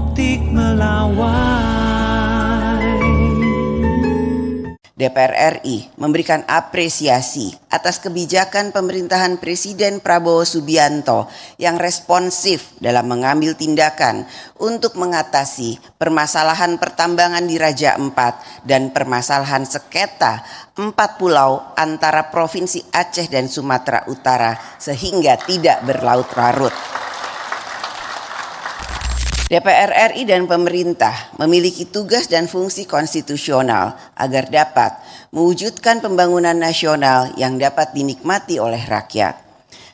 optik melawai. DPR RI memberikan apresiasi atas kebijakan pemerintahan Presiden Prabowo Subianto yang responsif dalam mengambil tindakan untuk mengatasi permasalahan pertambangan di Raja Ampat dan permasalahan sengketa 4 pulau antara Provinsi Aceh dan Sumatera Utara sehingga tidak berlarut-larut. DPR RI dan pemerintah memiliki tugas dan fungsi konstitusional agar dapat mewujudkan pembangunan nasional yang dapat dinikmati oleh rakyat.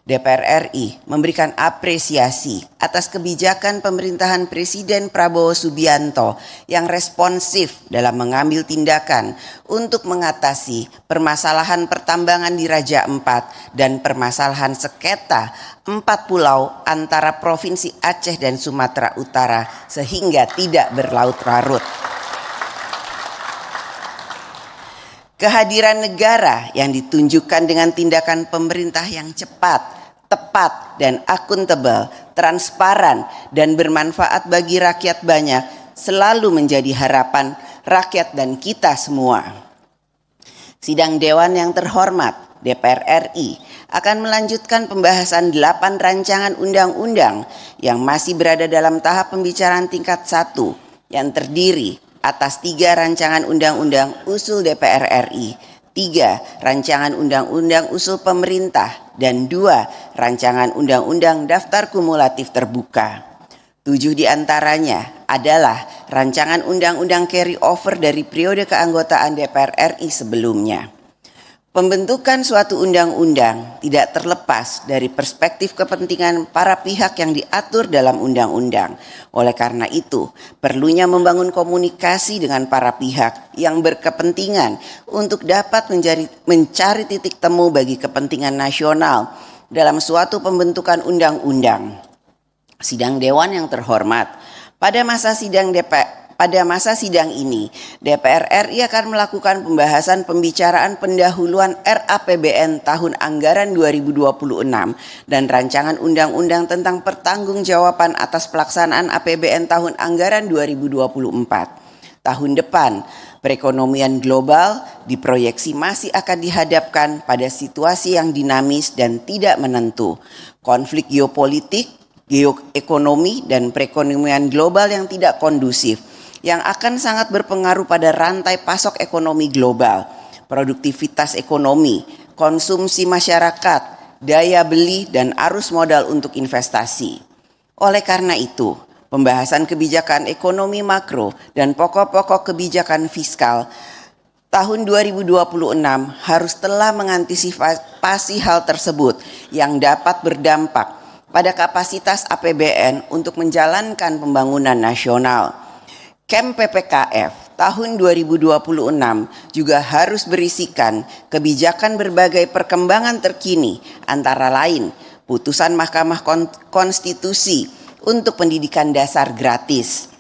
DPR RI memberikan apresiasi atas kebijakan pemerintahan Presiden Prabowo Subianto yang responsif dalam mengambil tindakan untuk mengatasi permasalahan pertambangan di Raja Ampat dan permasalahan sengketa 4 pulau antara Provinsi Aceh dan Sumatera Utara sehingga tidak berlarut-larut. Kehadiran negara yang ditunjukkan dengan tindakan pemerintah yang cepat, tepat dan akuntabel, transparan dan bermanfaat bagi rakyat banyak selalu menjadi harapan rakyat dan kita semua. Sidang Dewan yang terhormat, DPR RI akan melanjutkan pembahasan 8 rancangan undang-undang yang masih berada dalam tahap pembicaraan tingkat 1 yang terdiri atas 3 rancangan undang-undang usul DPR RI, 3 rancangan undang-undang usul pemerintah, dan 2 rancangan undang-undang daftar kumulatif terbuka. 7 diantaranya adalah rancangan undang-undang carry over dari periode keanggotaan DPR RI sebelumnya. Pembentukan suatu undang-undang tidak terlepas dari perspektif kepentingan para pihak yang diatur dalam undang-undang. Oleh karena itu, perlunya membangun komunikasi dengan para pihak yang berkepentingan untuk dapat mencari titik temu bagi kepentingan nasional dalam suatu pembentukan undang-undang. Sidang Dewan yang terhormat, pada masa sidang ini, DPR RI akan melakukan pembahasan pembicaraan pendahuluan RAPBN tahun anggaran 2026 dan rancangan undang-undang tentang pertanggungjawaban atas pelaksanaan APBN tahun anggaran 2024. Tahun depan, perekonomian global diproyeksi masih akan dihadapkan pada situasi yang dinamis dan tidak menentu. Konflik geopolitik, geoekonomi, dan perekonomian global yang tidak kondusif yang akan sangat berpengaruh pada rantai pasok ekonomi global, produktivitas ekonomi, konsumsi masyarakat, daya beli, dan arus modal untuk investasi. Oleh karena itu, pembahasan kebijakan ekonomi makro dan pokok-pokok kebijakan fiskal tahun 2026 harus telah mengantisipasi hal tersebut yang dapat berdampak pada kapasitas APBN untuk menjalankan pembangunan nasional. Kem PPKF tahun 2026 juga harus berisikan kebijakan berbagai perkembangan terkini, antara lain putusan Mahkamah Konstitusi untuk pendidikan dasar gratis,